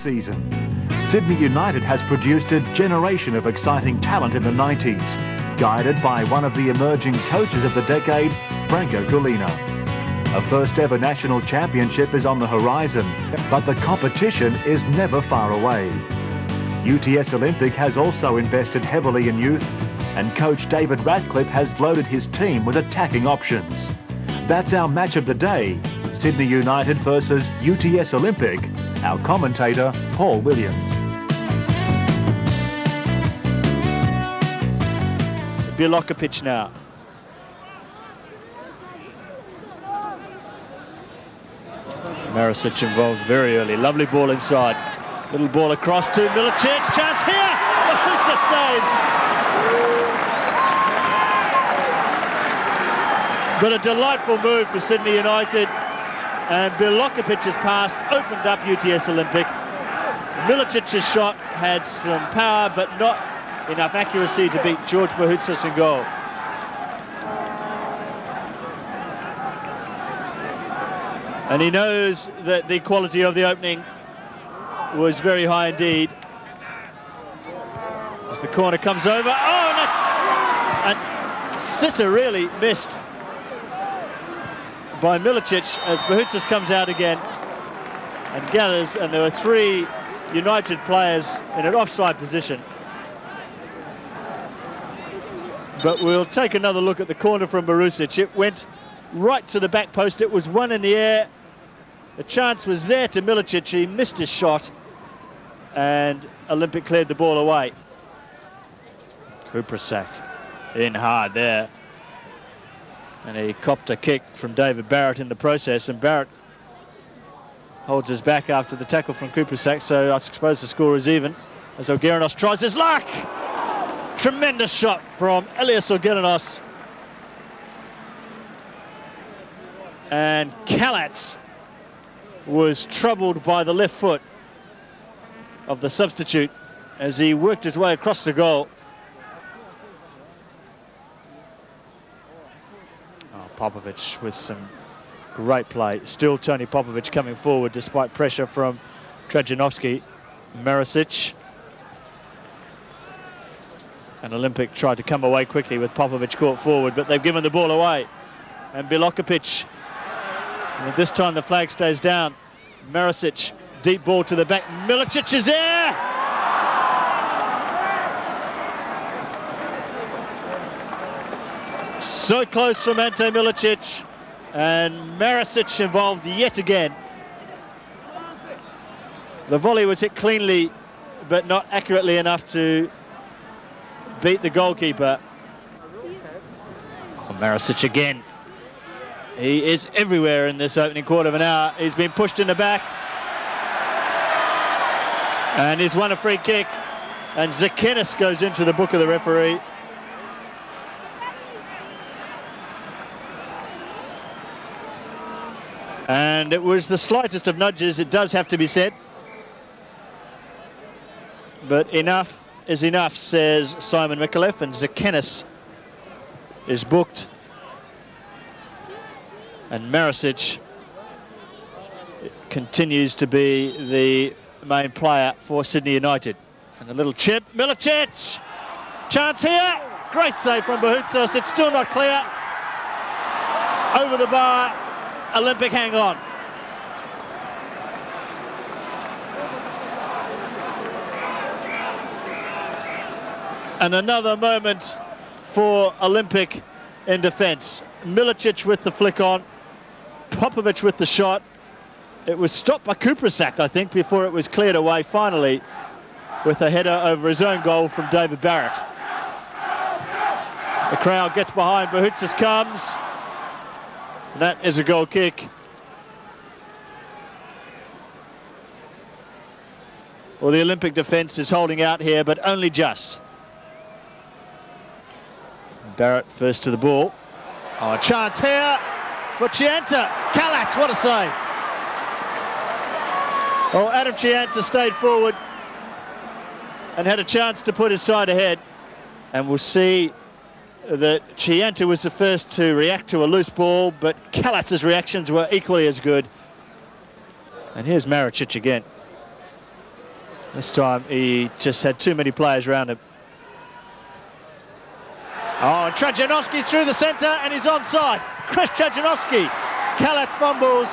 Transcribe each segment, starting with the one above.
season. Sydney United has produced a generation of exciting talent in the 90s, guided by one of the emerging coaches of the decade, Franco Culina. A first ever national championship is on the horizon, but the competition is never far away. UTS Olympic has also invested heavily in youth, and coach David Radcliffe has loaded his team with attacking options. That's our match of the day, Sydney United versus UTS Olympic. Our commentator, Paul Williams. Bilokapic now. Marusic involved very early. Lovely ball inside. Little ball across to Milicic. Chance here! Bouhoutsos saves. But a delightful move for Sydney United. And Bilokapic's pass opened up UTS Olympic. Milicic's shot had some power, but not enough accuracy to beat George Bouhoutsos in goal. And he knows that the quality of the opening was very high indeed. As the corner comes over, and sitter really missed by Milicic as Bouhoutsos comes out again and gathers, and there were three United players in an offside position. But we'll take another look at the corner from Marusic. It went right to the back post. It was one in the air. The chance was there to Milicic. He missed his shot, and Olympic cleared the ball away. Kupresak in hard there. And he copped a kick from David Barrett in the process, and Barrett holds his back after the tackle from Kupresak, so I suppose the score is even as Augerinos tries his luck. Tremendous shot from Elias Augerinos. And Kalac was troubled by the left foot of the substitute as he worked his way across the goal. Popovic with some great play. Still Tony Popovic coming forward despite pressure from Trajanovski. Marusic. And Olympic tried to come away quickly with Popovic caught forward, but they've given the ball away. And Bilokapic. And this time the flag stays down. Marusic, deep ball to the back. Milicic is there! So close from Ante Milicic, and Marusic involved yet again. The volley was hit cleanly, but not accurately enough to beat the goalkeeper. Oh, Marusic again. He is everywhere in this opening quarter of an hour. He's been pushed in the back. And he's won a free kick. And Tsekenis goes into the book of the referee. And it was the slightest of nudges, it does have to be said. But enough is enough, says Simon Micallef, and Tsekenis is booked. And Marusic continues to be the main player for Sydney United. And a little chip, Milicic! Chance here! Great save from Bouhoutsos, it's still not clear. Over the bar, Olympic hang on. And another moment for Olympic in defence. Milicic with the flick on. Popovic with the shot. It was stopped by Kupresak, I think, before it was cleared away finally with a header over his own goal from David Barrett. The crowd gets behind, Bouhoutsos comes. That is a goal kick. Well, the Olympic defence is holding out here, but only just. Barrett first to the ball. Oh, a chance here for Ciantar. Kalac, what a save. Oh, Adam Ciantar stayed forward and had a chance to put his side ahead. And we'll see that Ciantar was the first to react to a loose ball, but Kalac's reactions were equally as good. And here's Marusic again. This time he just had too many players around him. Oh, and Trajanovski's through the centre and he's onside. Kris Trajanovski. Kalac fumbles,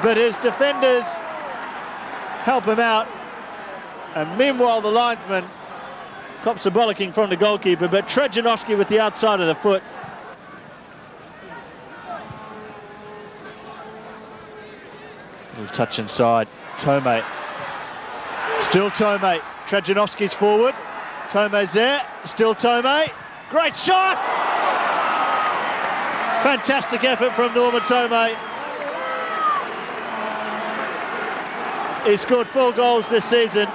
but his defenders help him out. And meanwhile, the linesman cops a bollocking from the goalkeeper, but Trajanovski with the outside of the foot. Little touch inside. Tome. Still Tome. Trajanovski's forward. Tome's there. Still Tome. Great shot! Fantastic effort from Norman Tome. He scored 4 goals this season,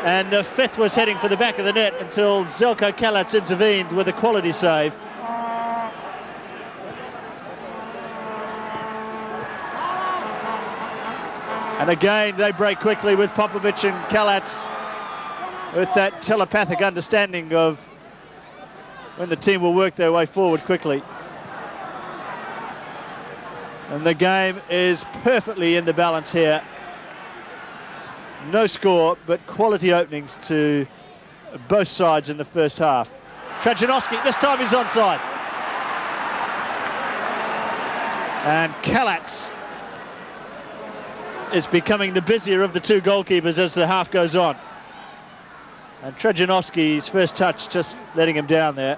and the 5th was heading for the back of the net until Zeljko Kalac intervened with a quality save. And again, they break quickly with Popovic and Kalac with that telepathic understanding of when the team will work their way forward quickly. And the game is perfectly in the balance here. No score, but quality openings to both sides in the first half. Trajanovski, this time he's onside. And Kalac is becoming the busier of the 2 goalkeepers as the half goes on. And Trajanovski's first touch just letting him down there.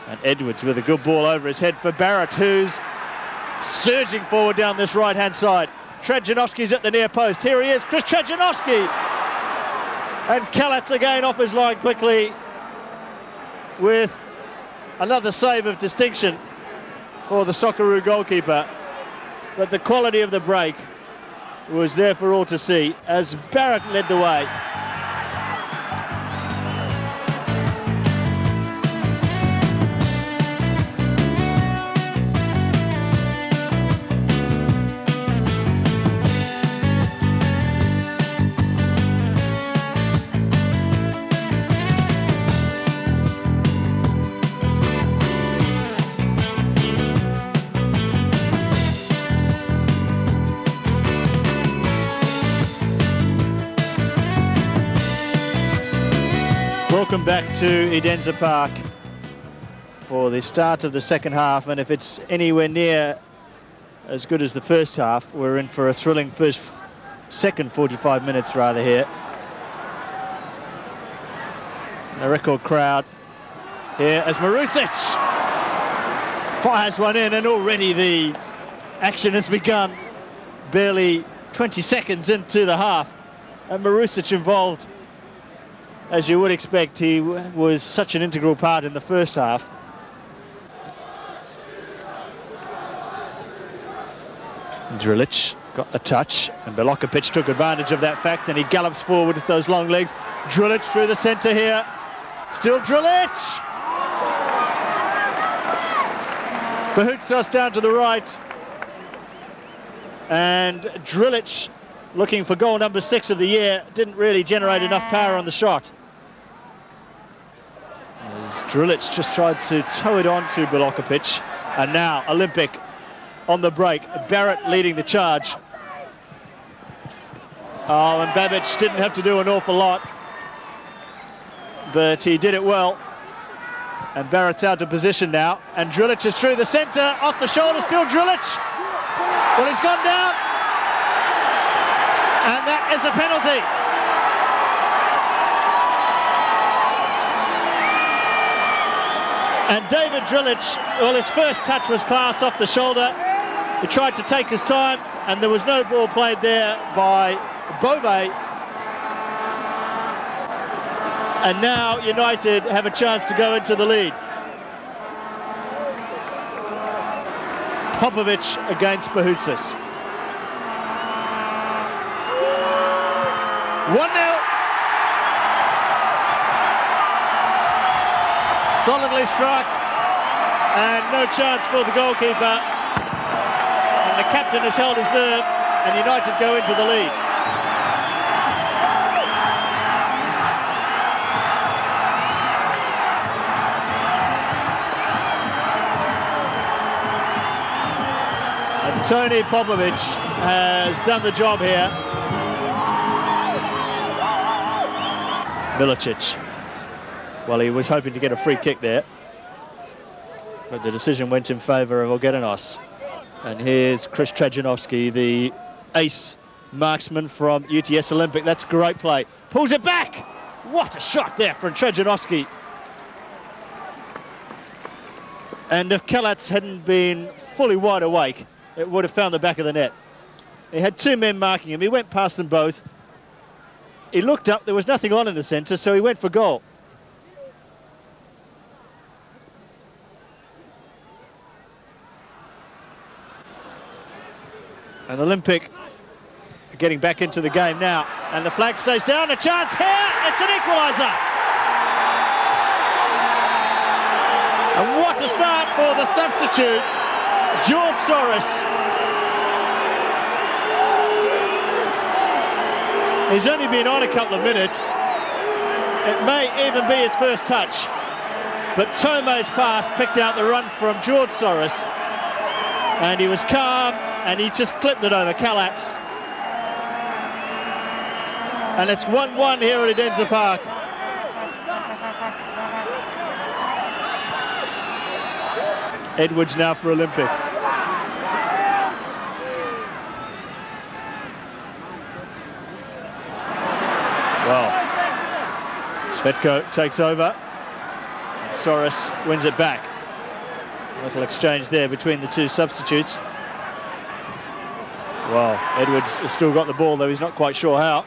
And Edwards with a good ball over his head for Barrett, who's surging forward down this right-hand side. Trajanovski's at the near post. Here he is, Kris Trajanovski. And Kalac again off his line quickly with another save of distinction for the Socceroo goalkeeper. But the quality of the break was there for all to see as Barrett led the way. Welcome back to Edenza Park for the start of the second half, and if it's anywhere near as good as the first half, we're in for a thrilling second 45 minutes rather here. A record crowd here as Marusic fires one in, and already the action has begun. Barely 20 seconds into the half, and Marusic involved. As you would expect, he was such an integral part in the first half. Zdrilic got the touch, and Bilokapic took advantage of that fact, and he gallops forward with those long legs. Zdrilic through the centre here. Still Zdrilic! Bouhoutsos down to the right. And Zdrilic, looking for goal number 6 of the year, didn't really generate enough power on the shot. Zdrilic just tried to tow it on to Bilokapic, and now Olympic on the break. Barrett leading the charge. Oh, and Babic didn't have to do an awful lot, but he did it well. And Barrett's out of position now, and Zdrilic is through the centre, off the shoulder, still Zdrilic. Well, he's gone down, and that is a penalty. And David Zdrilic, well, his first touch was class off the shoulder. He tried to take his time, and there was no ball played there by Bove. And now United have a chance to go into the lead. Popovic against Bouhoutsos. 1-0. Solidly struck, and no chance for the goalkeeper. And the captain has held his nerve, and United go into the lead. And Tony Popovic has done the job here. Milicic. Well, he was hoping to get a free kick there, but the decision went in favour of Augerinos. And here's Kris Trajanovski, the ace marksman from UTS Olympic. That's great play. Pulls it back. What a shot there from Trajanovski. And if Kalac hadn't been fully wide awake, it would have found the back of the net. He had two men marking him. He went past them both. He looked up. There was nothing on in the centre, so he went for goal. And Olympic getting back into the game now. And the flag stays down. A chance here. It's an equaliser. And what a start for the substitute, George Sorras. He's only been on a couple of minutes. It may even be his first touch. But Tomo's pass picked out the run from George Sorras. And he was calm, and he just clipped it over Kalac. And it's 1-1 here at Edenza Park. Edwards now for Olympic. Well, Cvetko takes over. Sorras wins it back. A little exchange there between the two substitutes. Well, Edwards has still got the ball, though he's not quite sure how.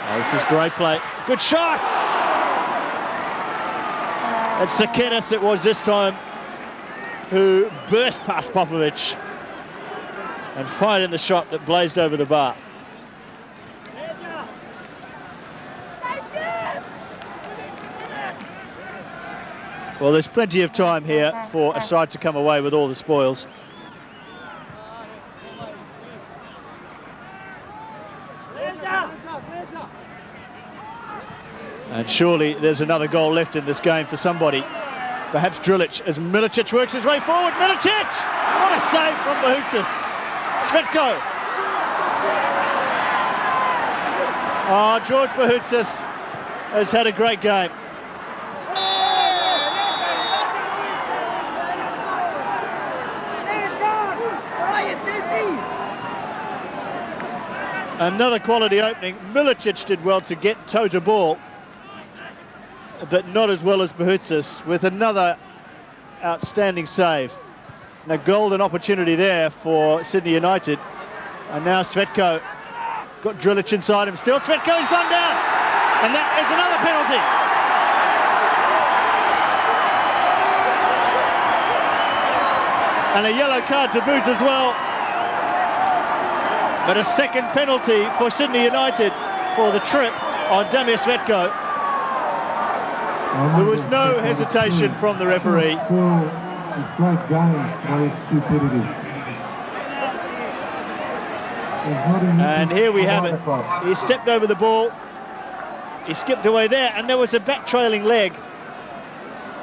Oh, this is great play. Good shot! It's Tsekenis, it was this time, who burst past Popovic and fired in the shot that blazed over the bar. Well, there's plenty of time here for a side to come away with all the spoils. And surely there's another goal left in this game for somebody. Perhaps Zdrilic, as Milicic works his way forward. Milicic! What a save from Bouhoutsos. Cvetko. Oh, George Bouhoutsos has had a great game. Another quality opening. Milicic did well to get toe to ball, but not as well as Bouhoutsos, with another outstanding save. And a golden opportunity there for Sydney United. And now Cvetko got Zdrilic inside him still. Cvetko's gone down, and that is another penalty. And a yellow card to boot as well. But a second penalty for Sydney United for the trip on Damir Cvetko. There was no hesitation from the referee. And here we have it. He stepped over the ball. He skipped away there, and there was a back trailing leg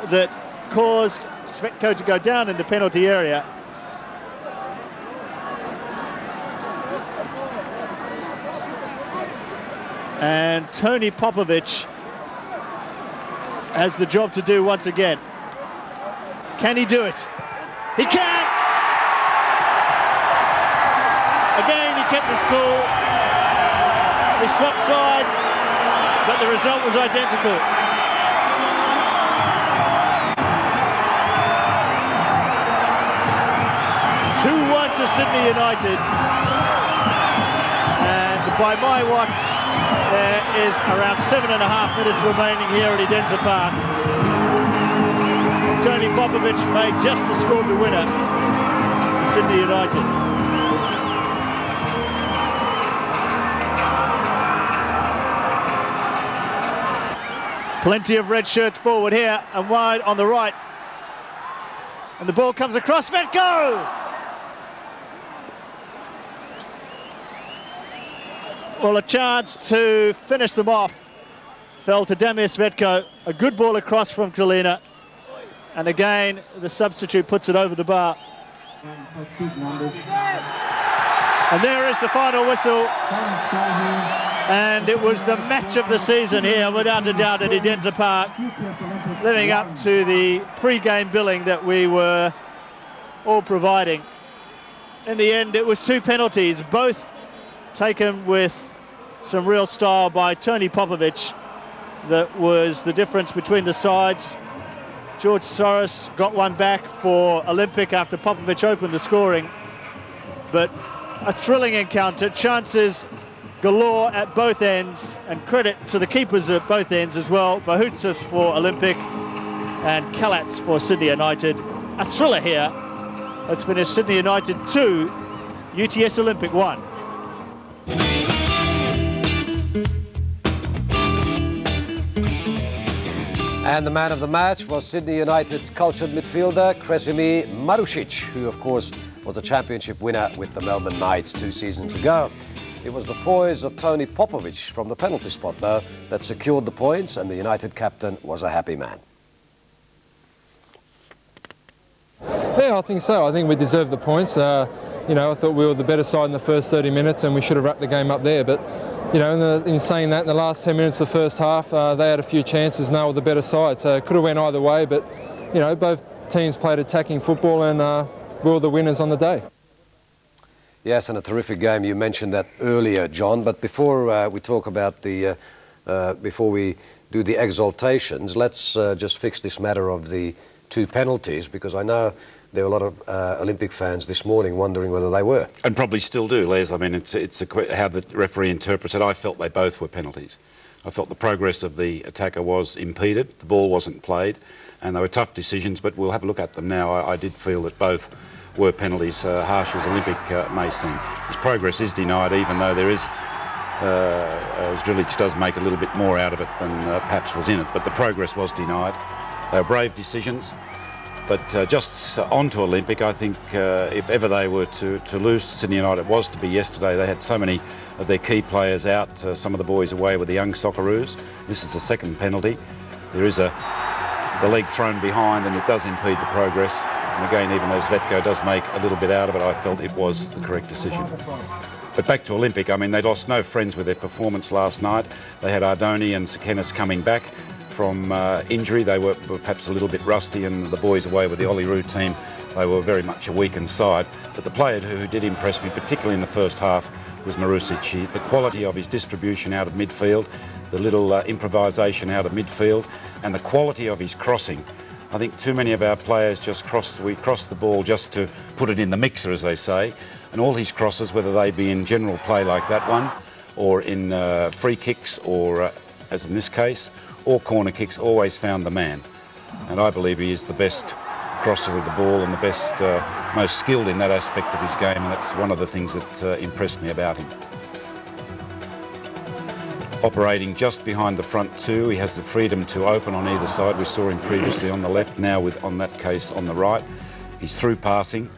that caused Cvetko to go down in the penalty area. And Tony Popovic has the job to do once again. Can he do it? He can! Again, he kept his cool. He swapped sides, but the result was identical. To Sydney United, and by my watch there is around 7.5 minutes remaining here at Edenza Park. Tony Popovic may just have scored the winner for Sydney United. Plenty of red shirts forward here and wide on the right, and the ball comes across. Cvetko! Well, a chance to finish them off fell to Damir Cvetko. A good ball across from Culina. And again, the substitute puts it over the bar. And there is the final whistle. And it was the match of the season here, without a doubt, at Edenza Park, living up to the pre-game billing that we were all providing. In the end, it was 2 penalties, both taken with some real style by Tony Popovic. That was the difference between the sides. George Sorras got one back for Olympic after Popovic opened the scoring. But a thrilling encounter, chances galore at both ends, and credit to the keepers at both ends as well. Bouhoutsos for Olympic and Kalac for Sydney United. A thriller here. Let's finish Sydney United 2, UTS Olympic 1. And the man of the match was Sydney United's cultured midfielder, Kresimir Marusic, who of course was a championship winner with the Melbourne Knights 2 seasons ago. It was the poise of Tony Popovic from the penalty spot, though, that secured the points, and the United captain was a happy man. Yeah, I think so. I think we deserved the points. You know, I thought we were the better side in the first 30 minutes and we should have wrapped the game up there. But, you know, in saying that, in the last 10 minutes of the first half, they had a few chances and they were the better side. So it could have went either way, but, you know, both teams played attacking football and we were the winners on the day. Yes, and a terrific game. You mentioned that earlier, John. But before we talk about the, before we do the exaltations, let's just fix this matter of the 2 penalties, because I know there were a lot of Olympic fans this morning wondering whether they were. And probably still do, Les. I mean, it's how the referee interprets it. I felt they both were penalties. I felt the progress of the attacker was impeded, the ball wasn't played, and they were tough decisions, but we'll have a look at them now. I did feel that both were penalties, harsh as Olympic may seem. His progress is denied, even though there is, Zdrilic does make a little bit more out of it than perhaps was in it, but the progress was denied. They were brave decisions, but just on to Olympic, I think if ever they were to lose to Sydney United, it was to be yesterday. They had so many of their key players out, some of the boys away with the young Socceroos. This is the second penalty. There is the leg thrown behind and it does impede the progress. And again, even though Cvetko does make a little bit out of it, I felt it was the correct decision. But back to Olympic, I mean, they lost no friends with their performance last night. They had Ardone and Tsekenis coming back from injury. They were perhaps a little bit rusty, and the boys away with the Olyroos team, they were very much a weakened side. But the player who did impress me, particularly in the first half, was Marusic. The quality of his distribution out of midfield, the little improvisation out of midfield, and the quality of his crossing. I think too many of our players just cross the ball just to put it in the mixer, as they say, and all his crosses, whether they be in general play like that one, or in free kicks, or as in this case, or corner kicks, always found the man. And I believe he is the best crosser of the ball and the best, most skilled in that aspect of his game, and that's one of the things that impressed me about him. Operating just behind the front two, he has the freedom to open on either side. We saw him previously on the left, now on that case on the right. His through passing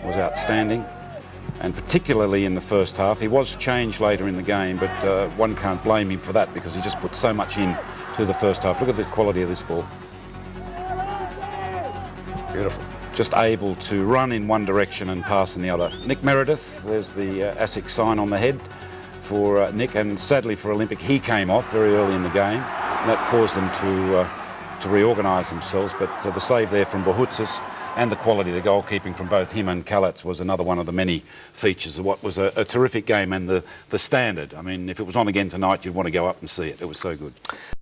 was outstanding, and particularly in the first half. He was changed later in the game, but one can't blame him for that because he just put so much in to the first half. Look at the quality of this ball. Beautiful. Just able to run in one direction and pass in the other. Nick Meredith, there's the ASIC sign on the head for Nick, and sadly for Olympic, he came off very early in the game, and that caused them to reorganise themselves. But the save there from Bouhoutsos and the quality of the goalkeeping from both him and Kalac was another one of the many features of what was a terrific game, and the standard. I mean, if it was on again tonight, you'd want to go up and see it. It was so good.